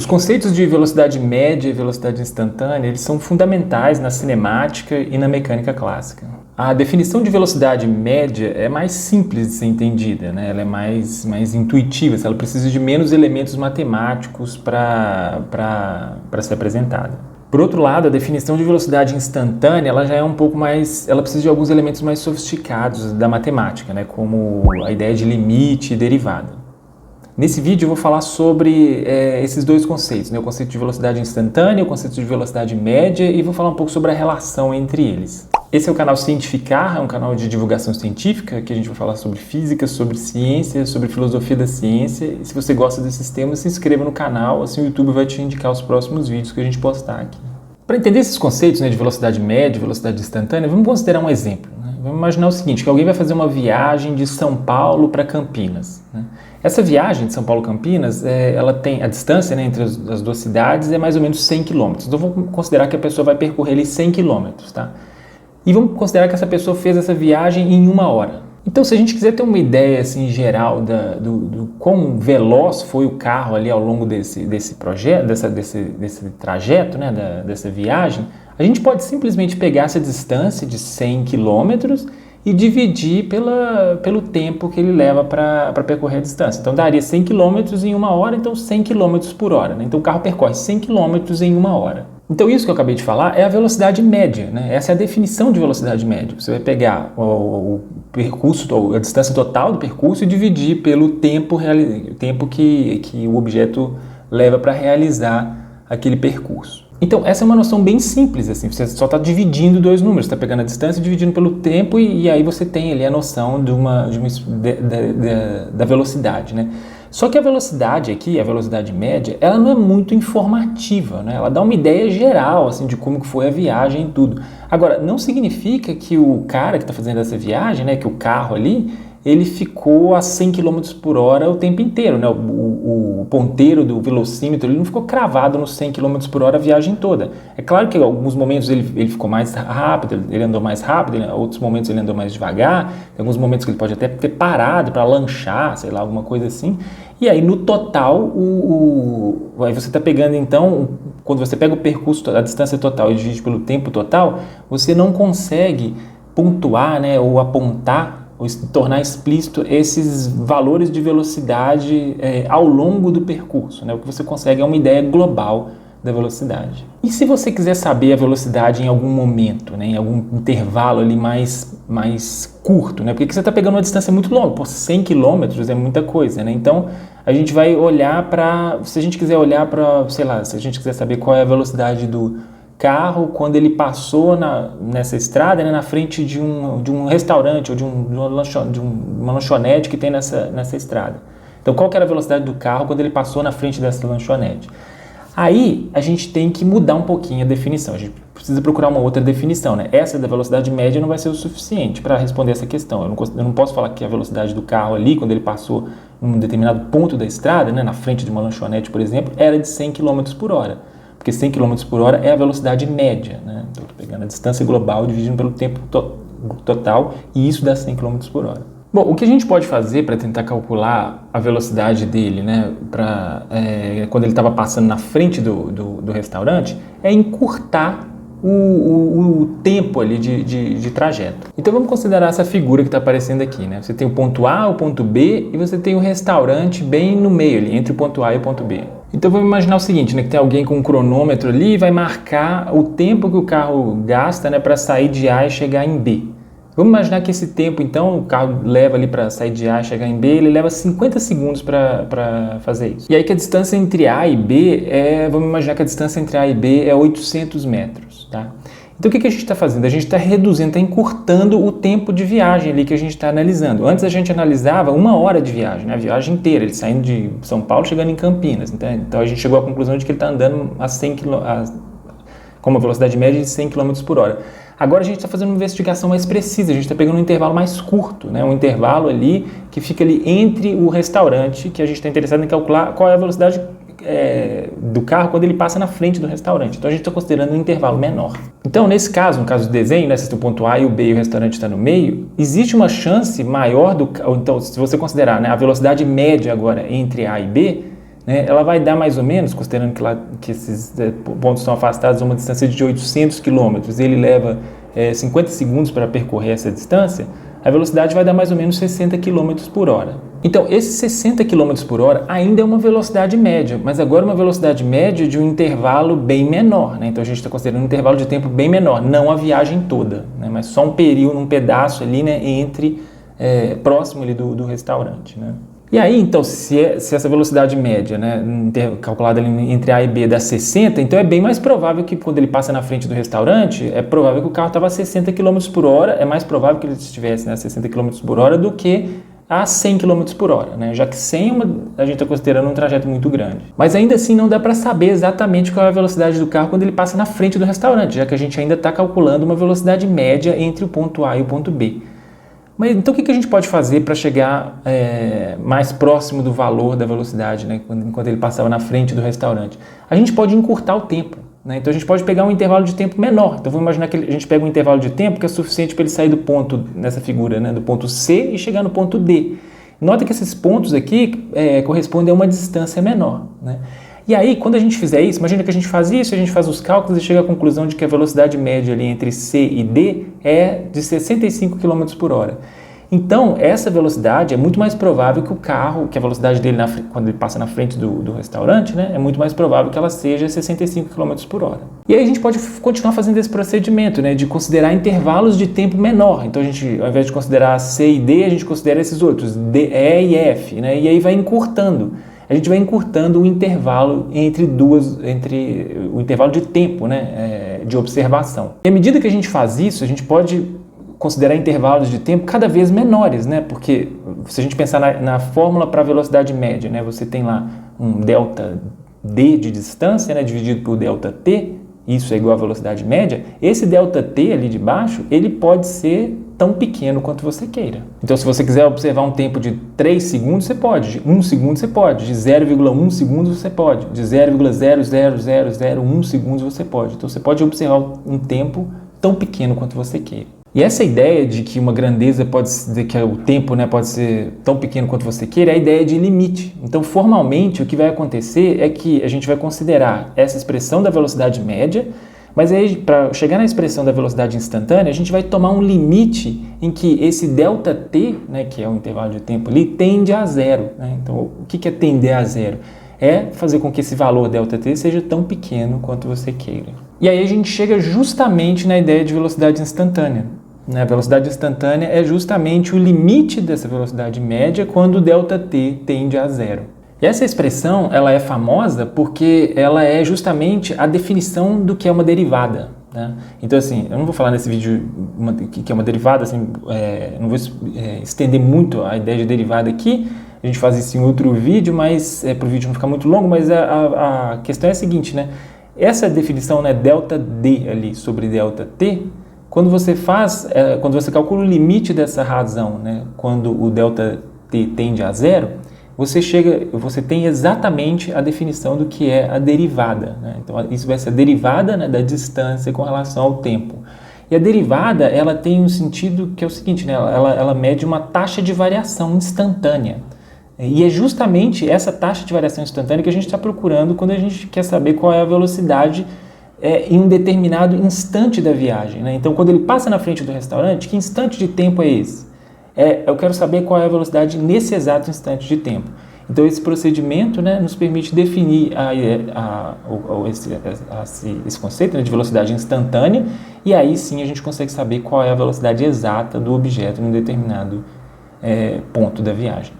Os conceitos de velocidade média e velocidade instantânea, eles são fundamentais na cinemática e na mecânica clássica. A definição de velocidade média é mais simples de ser entendida, né? Ela é mais intuitiva, ela precisa de menos elementos matemáticos para ser apresentada. Por outro lado, a definição de velocidade instantânea, ela já é um pouco mais, ela precisa de alguns elementos mais sofisticados da matemática, né? Como a ideia de limite e derivada. Nesse vídeo eu vou falar sobre esses dois conceitos, né? O conceito de velocidade instantânea, o conceito de velocidade média, e vou falar um pouco sobre a relação entre eles. Esse é o canal Cientificar, é um canal de divulgação científica, que a gente vai falar sobre física, sobre ciência, sobre filosofia da ciência. E se você gosta desses temas, se inscreva no canal, assim o YouTube vai te indicar os próximos vídeos que a gente postar aqui. Para entender esses conceitos, né, de velocidade média, velocidade instantânea, vamos considerar um exemplo. Né? Vamos imaginar o seguinte, que alguém vai fazer uma viagem de São Paulo para Campinas. Né? Essa viagem de São Paulo a Campinas, ela tem a distância, né, entre as duas cidades é mais ou menos 100 km. Então vamos considerar que a pessoa vai percorrer ali 100 km, tá? E vamos considerar que essa pessoa fez essa viagem em 1 hora. Então, se a gente quiser ter uma ideia assim, geral do quão veloz foi o carro ali ao longo desse projeto, desse trajeto, né, dessa viagem, a gente pode simplesmente pegar essa distância de 100 km e dividir pelo tempo que ele leva para percorrer a distância. Então, daria 100 km em 1 hora, então 100 km por hora. Né? Então, o carro percorre 100 km em 1 hora. Então, isso que eu acabei de falar é a velocidade média. Né? Essa é a definição de velocidade média. Você vai pegar o percurso, a distância total do percurso e dividir pelo tempo que o objeto leva para realizar aquele percurso. Então, essa é uma noção bem simples, assim, você só está dividindo dois números, está pegando a distância e dividindo pelo tempo e aí você tem ali a noção da velocidade, né? Só que a velocidade aqui, a velocidade média, ela não é muito informativa, né? Ela dá uma ideia geral, assim, de como que foi a viagem e tudo. Agora, não significa que o cara que está fazendo essa viagem, né, que o carro ali, ele ficou a 100 km por hora o tempo inteiro, né? O ponteiro do velocímetro ele não ficou cravado nos 100 km por hora a viagem toda. É claro que em alguns momentos ele ficou mais rápido, ele andou mais rápido, em outros momentos ele andou mais devagar, em alguns momentos que ele pode até ter parado para lanchar, sei lá, alguma coisa assim. E aí no total, aí você está pegando então, quando você pega o percurso, a distância total e divide pelo tempo total, você não consegue pontuar, né, ou apontar ou tornar explícito esses valores de velocidade ao longo do percurso. Né? O que você consegue é uma ideia global da velocidade. E se você quiser saber a velocidade em algum momento, né? Em algum intervalo ali mais curto, né? Porque você está pegando uma distância muito longa, por 100 km é muita coisa, né? Então a gente vai olhar se a gente quiser olhar para, sei lá, se a gente quiser saber qual é a velocidade do carro quando ele passou nessa estrada, né, na frente de um restaurante ou de uma lanchonete que tem nessa estrada. Então, qual que era a velocidade do carro quando ele passou na frente dessa lanchonete? Aí, a gente tem que mudar um pouquinho a definição. A gente precisa procurar uma outra definição. Né? Essa da velocidade média não vai ser o suficiente para responder essa questão. Eu não posso falar que a velocidade do carro ali, quando ele passou em um determinado ponto da estrada, né, na frente de uma lanchonete, por exemplo, era de 100 km por hora. Porque 100 km por hora é a velocidade média, né? Então, estou pegando a distância global dividindo pelo tempo total e isso dá 100 km por hora. Bom, o que a gente pode fazer para tentar calcular a velocidade dele, né, quando ele estava passando na frente do restaurante, é encurtar o tempo ali de trajeto. Então vamos considerar essa figura que está aparecendo aqui, né? Você tem o ponto A, o ponto B e você tem o restaurante bem no meio ali, entre o ponto A e o ponto B. Então vamos imaginar o seguinte, né, que tem alguém com um cronômetro ali e vai marcar o tempo que o carro gasta, né, para sair de A e chegar em B. Vamos imaginar que esse tempo, então, o carro leva ali para sair de A e chegar em B, ele leva 50 segundos para fazer isso. E aí que a distância entre A e B vamos imaginar que a distância entre A e B é 800 metros, tá? Então o que a gente está fazendo? A gente está reduzindo, está encurtando o tempo de viagem ali que a gente está analisando. Antes a gente analisava 1 hora de viagem, né? A viagem inteira, ele saindo de São Paulo chegando em Campinas. Então a gente chegou à conclusão de que ele está andando com uma velocidade média de 100 km por hora. Agora a gente está fazendo uma investigação mais precisa, a gente está pegando um intervalo mais curto, né? Um intervalo ali que fica ali entre o restaurante, que a gente está interessado em calcular qual é a velocidade do carro quando ele passa na frente do restaurante. Então a gente está considerando um intervalo menor. Então nesse caso, no caso do desenho, né, se tem o ponto A e o B e o restaurante está no meio, existe uma chance maior então se você considerar, né, a velocidade média agora entre A e B, né, ela vai dar mais ou menos, considerando que esses pontos estão afastados a uma distância de 800 km, e ele leva 50 segundos para percorrer essa distância, a velocidade vai dar mais ou menos 60 km por hora. Então, esses 60 km por hora ainda é uma velocidade média, mas agora uma velocidade média de um intervalo bem menor, né? Então, a gente está considerando um intervalo de tempo bem menor, não a viagem toda, né? Mas só um período, um pedaço ali, né, próximo ali do restaurante, né? E aí, então, se essa velocidade média, né, calculada ali entre A e B dá 60, então é bem mais provável que quando ele passa na frente do restaurante, é provável que o carro estava a 60 km por hora, é mais provável que ele estivesse a 60 km por hora do que a 100 km por hora, né? Já que 100 a gente está considerando um trajeto muito grande. Mas ainda assim não dá para saber exatamente qual é a velocidade do carro quando ele passa na frente do restaurante, já que a gente ainda está calculando uma velocidade média entre o ponto A e o ponto B. Mas então o que a gente pode fazer para chegar mais próximo do valor da velocidade, né, enquanto ele passava na frente do restaurante? A gente pode encurtar o tempo, né? Então a gente pode pegar um intervalo de tempo menor. Então vamos imaginar que a gente pega um intervalo de tempo que é suficiente para ele sair do ponto, nessa figura, né, do ponto C e chegar no ponto D. Nota que esses pontos aqui correspondem a uma distância menor, né? E aí, quando a gente fizer isso, imagina que a gente faz isso, a gente faz os cálculos e chega à conclusão de que a velocidade média ali entre C e D é de 65 km por hora. Então, essa velocidade é muito mais provável que o carro, que a velocidade dele quando ele passa na frente do restaurante, né, é muito mais provável que ela seja 65 km por hora. E aí a gente pode continuar fazendo esse procedimento, né, de considerar intervalos de tempo menor. Então, a gente, ao invés de considerar C e D, a gente considera esses outros, D, E e F, né, e aí vai encurtando. A gente vai encurtando o intervalo entre o intervalo de tempo, né, de observação. E à medida que a gente faz isso, a gente pode considerar intervalos de tempo cada vez menores, né? Porque se a gente pensar na fórmula para a velocidade média, né, você tem lá um delta D de distância, né, dividido por delta T, isso é igual à velocidade média. Esse delta T ali de baixo, ele pode ser tão pequeno quanto você queira. Então, se você quiser observar um tempo de 3 segundos, você pode. De 1 segundo, você pode. De 0,1 segundos, você pode. De 0,00001 segundos, você pode. Então, você pode observar um tempo tão pequeno quanto você queira. E essa ideia de que uma grandeza que o tempo, né, pode ser tão pequeno quanto você queira, é a ideia de limite. Então, formalmente, o que vai acontecer é que a gente vai considerar essa expressão da velocidade média, mas aí, para chegar na expressão da velocidade instantânea, a gente vai tomar um limite em que esse ΔT, né, que é o intervalo de tempo ali, tende a zero, né? Então, o que é tender a zero? É fazer com que esse valor ΔT seja tão pequeno quanto você queira. E aí a gente chega justamente na ideia de velocidade instantânea. A velocidade instantânea é justamente o limite dessa velocidade média quando o ΔT tende a zero. E essa expressão ela é famosa porque ela é justamente a definição do que é uma derivada, né? Então, assim, eu não vou falar nesse vídeo que é uma derivada, assim, não vou estender muito a ideia de derivada aqui, a gente faz isso em outro vídeo, mas para o vídeo não ficar muito longo, mas a questão é a seguinte, né? Essa definição, né, ΔD ali sobre ΔT, quando você calcula o limite dessa razão, né, quando o ΔT tende a zero, você tem exatamente a definição do que é a derivada, né? Então, isso vai ser a derivada, né, da distância com relação ao tempo. E a derivada, ela tem um sentido que é o seguinte, né, ela mede uma taxa de variação instantânea. E é justamente essa taxa de variação instantânea que a gente está procurando quando a gente quer saber qual é a velocidade em um determinado instante da viagem, né? Então, quando ele passa na frente do restaurante, que instante de tempo é esse? Eu quero saber qual é a velocidade nesse exato instante de tempo. Então, esse procedimento, né, nos permite definir esse conceito, né, de velocidade instantânea, e aí sim a gente consegue saber qual é a velocidade exata do objeto em um determinado ponto da viagem.